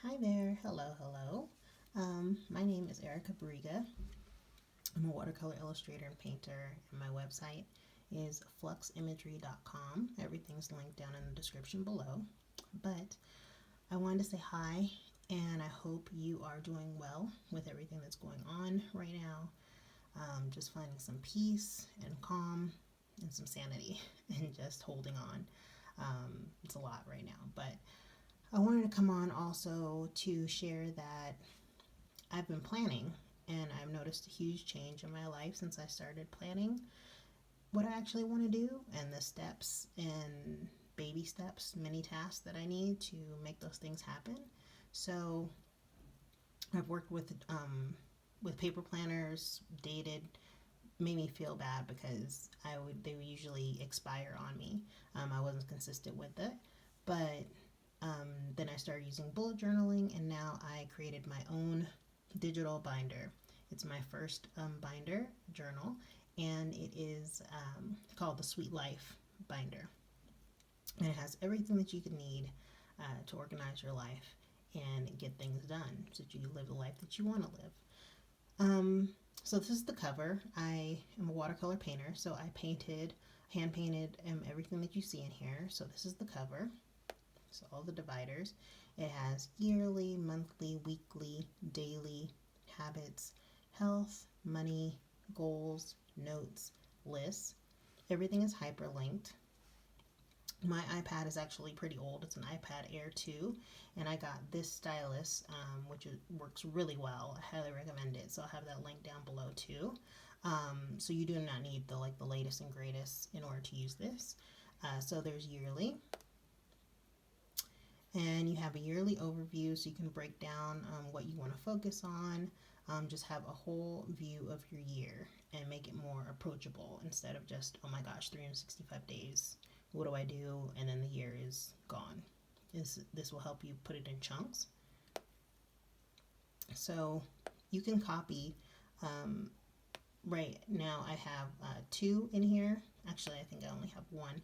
Hi there, hello. My name is Erica Bariga. I'm a watercolor illustrator and painter, and my website is fluximagery.com. Everything's linked down in the description below. But I wanted to say hi, and I hope you are doing well with everything that's going on right now. Just finding some peace and calm and some sanity and just holding on. It's a lot right now, but I wanted to come on also to share that I've been planning and I've noticed a huge change in my life since I started planning what I actually want to do and the steps and baby steps, mini tasks that I need to make those things happen. So I've worked with paper planners, dated, made me feel bad because they would usually expire on me. I wasn't consistent with it, but then I started using bullet journaling, and now I created my own digital binder. It's my first binder journal, and it is called the Sweet Life binder. And it has everything that you could need to organize your life and get things done so that you live the life that you want to live. So this is the cover. I am a watercolor painter, so I hand painted everything that you see in here. So this is the cover. So all the dividers. It has yearly, monthly, weekly, daily, habits, health, money, goals, notes, lists. Everything is hyperlinked. My iPad is actually pretty old. It's an iPad Air 2, and I got this stylus, which works really well. I highly recommend it. So I'll have that link down below too. So you do not need the latest and greatest in order to use this. So there's yearly, and you have a yearly overview, so you can break down what you want to focus on. Just have a whole view of your year and make it more approachable instead of just, oh my gosh, 365 days. What do I do? And then the year is gone. This will help you put it in chunks. So you can copy. Right now I have two in here. Actually, I think I only have one.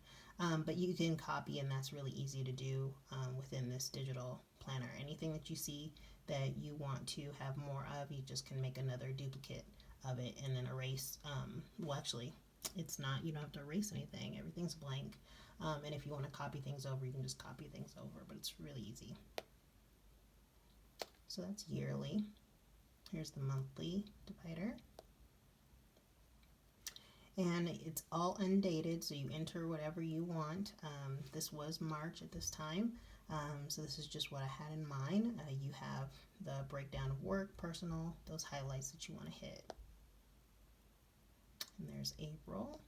But you can copy, and that's really easy to do within this digital planner. Anything that you see that you want to have more of, you just can make another duplicate of it and then erase. Well, actually, it's not, you don't have to erase anything. Everything's blank. And if you want to copy things over, you can just copy things over, but it's really easy. So that's yearly. Here's the monthly divider. And it's all undated, so you enter whatever you want. This was March at this time, so this is just what I had in mind. You have the breakdown of work, personal, those highlights that you want to hit. And there's April.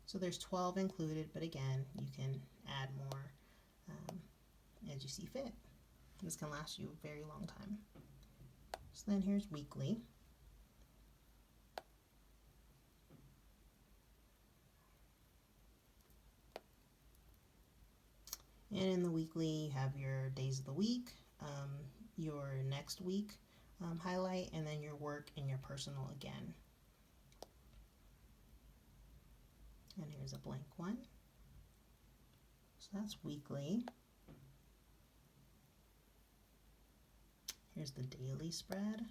So there's 12 included, but again, you can add more as you see fit. This can last you a very long time. So then here's weekly. And in the weekly, you have your days of the week, your next week highlight, and then your work and your personal again. And here's a blank one. So that's weekly. Here's the daily spread.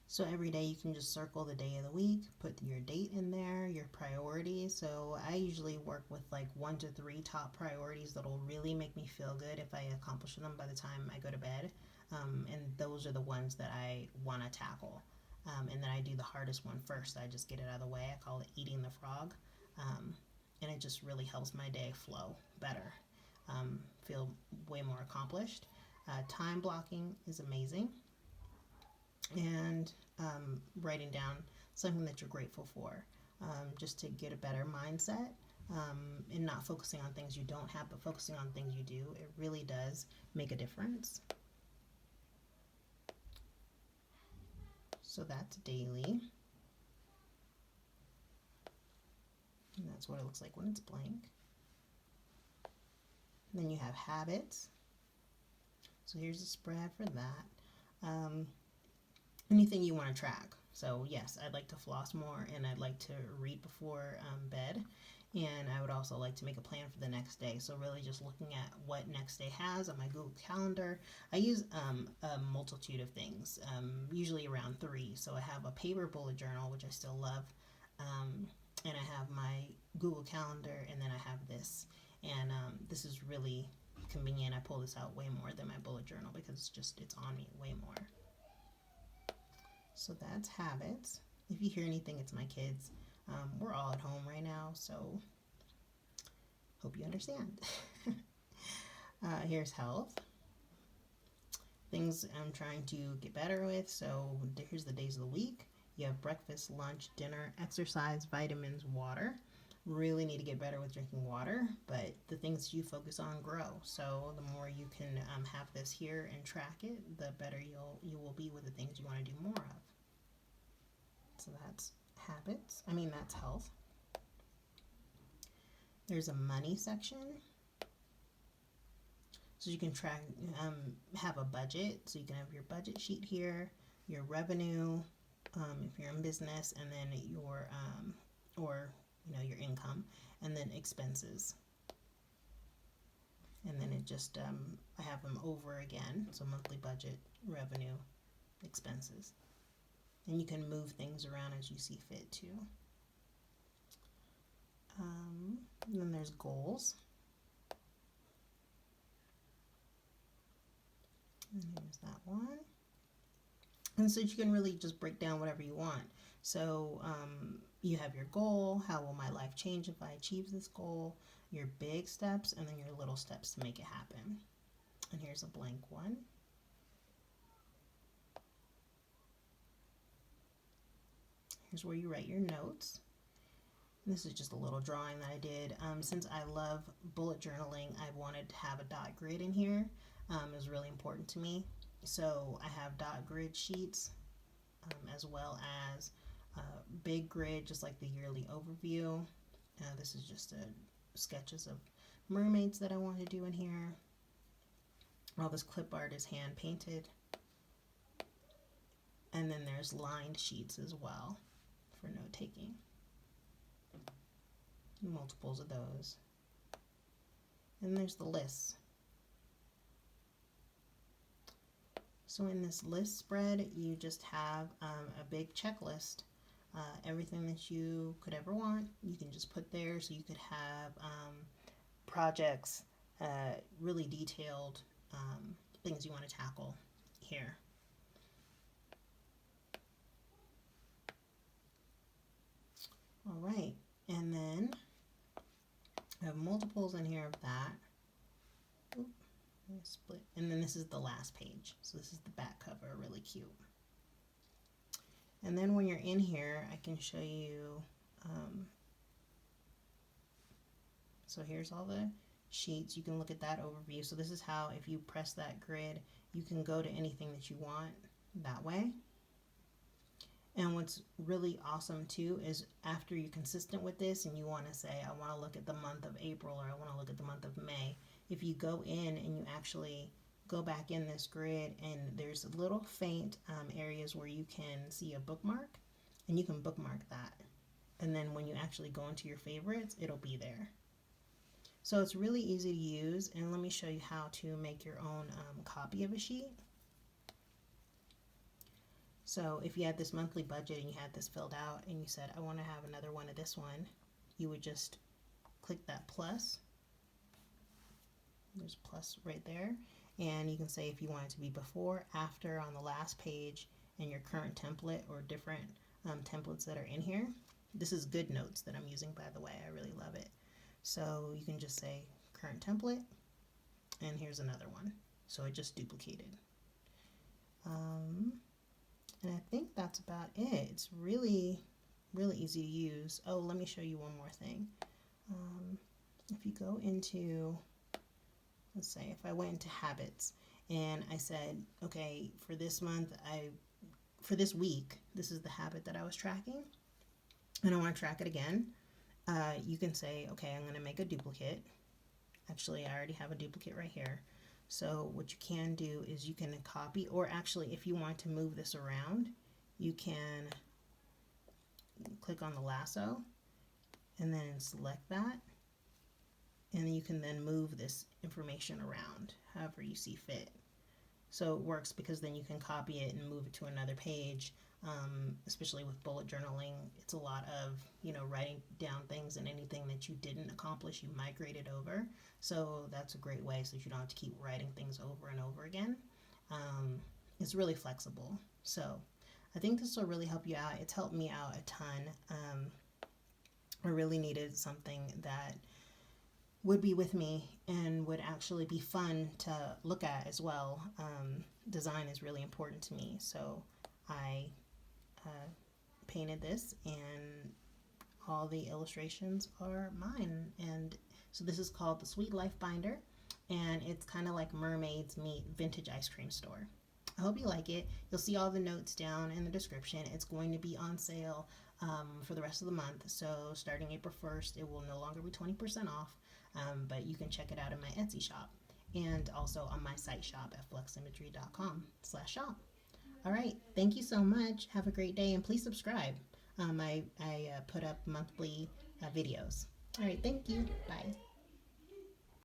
So every day you can just circle the day of the week, put your date in there, your priorities. So I usually work with like 1 to 3 top priorities that'll really make me feel good if I accomplish them by the time I go to bed. And those are the ones that I want to tackle. And then I do the hardest one first. I just get it out of the way. I call it eating the frog. And it just really helps my day flow better. Feel way more accomplished. Time blocking is amazing. And writing down something that you're grateful for, just to get a better mindset, and not focusing on things you don't have, but focusing on things you do. It really does make a difference. So that's daily. And that's what it looks like when it's blank. And then you have habits. So here's a spread for that. Anything you want to track. So yes, I'd like to floss more, and I'd like to read before bed. And I would also like to make a plan for the next day. So really just looking at what next day has on my Google Calendar. I use a multitude of things, usually around 3. So I have a paper bullet journal, which I still love. And I have my Google Calendar, and then I have this. And this is really convenient. I pull this out way more than my bullet journal because it's on me way more. So that's habits. If you hear anything, it's my kids. We're all at home right now, so hope you understand. Here's health. Things I'm trying to get better with. So here's the days of the week. You have breakfast, lunch, dinner, exercise, vitamins, water. Really need to get better with drinking water, but the things you focus on grow. So the more you can have this here and track it, the better you will be with the things you want to do more of. So that's habits. That's health. There's a money section. So you can track, have a budget. So you can have your budget sheet here, your revenue, if you're in business, and then your, your income, and then expenses. And then it just, I have them over again. So monthly budget, revenue, expenses. And you can move things around as you see fit too. And then there's goals. And here's that one. And so you can really just break down whatever you want. So you have your goal. How will my life change if I achieve this goal? Your big steps, and then your little steps to make it happen. And here's a blank one. Here's where you write your notes. This is just a little drawing that I did. Since I love bullet journaling, I wanted to have a dot grid in here. It was really important to me. So I have dot grid sheets, as well as big grid, just like the yearly overview. This is just sketches of mermaids that I want to do in here. All this clip art is hand painted. And then there's lined sheets as well for note taking. Multiples of those. And there's the lists. So in this list spread, you just have a big checklist. Everything that you could ever want, you can just put there. So you could have projects, really detailed things you want to tackle here. All right, and then I have multiples in here of that. Oop, split. And then this is the last page. So this is the back cover, really cute. And then when you're in here, I can show you, so here's all the sheets. You can look at that overview. So this is how, if you press that grid, you can go to anything that you want that way. And what's really awesome too is after you're consistent with this and you want to say, I want to look at the month of April, or I want to look at the month of May, if you go in and you actually go back in this grid, and there's little faint areas where you can see a bookmark, and you can bookmark that. And then when you actually go into your favorites, it'll be there. So it's really easy to use, and let me show you how to make your own copy of a sheet. So if you had this monthly budget and you had this filled out and you said, I want to have another one of this one, you would just click that plus. There's a plus right there. And you can say if you want it to be before, after on the last page, and your current template or different templates that are in here. This is GoodNotes that I'm using, by the way. I really love it. So you can just say current template, and here's another one. So it just duplicated. And I think that's about it. It's really, really easy to use. Oh, let me show you one more thing. If you go into, let's say if I went into habits and I said, okay, for this month, for this week, this is the habit that I was tracking, and I want to track it again. You can say, okay, I'm going to make a duplicate. Actually, I already have a duplicate right here. So what you can do is you can copy, or actually if you want to move this around, you can click on the lasso and then select that. And then you can then move this information around however you see fit. So it works because then you can copy it and move it to another page. Especially with bullet journaling, it's a lot of, writing down things, and anything that you didn't accomplish, you migrate it over. So that's a great way so that you don't have to keep writing things over and over again. It's really flexible. So I think this will really help you out. It's helped me out a ton. I really needed something that would be with me and would actually be fun to look at as well. Design is really important to me, so I painted this, and all the illustrations are mine. And so this is called the Sweet Life Binder, and it's kind of like mermaids meet vintage ice cream store. I hope you like it. You'll see all the notes down in the description. It's going to be on sale for the rest of the month. So starting April 1st, it will no longer be 20% off, but you can check it out in my Etsy shop and also on my site shop at fluximagery.com/shop. All right. Thank you so much. Have a great day, and please subscribe. I put up monthly videos. All right. Thank you. Bye.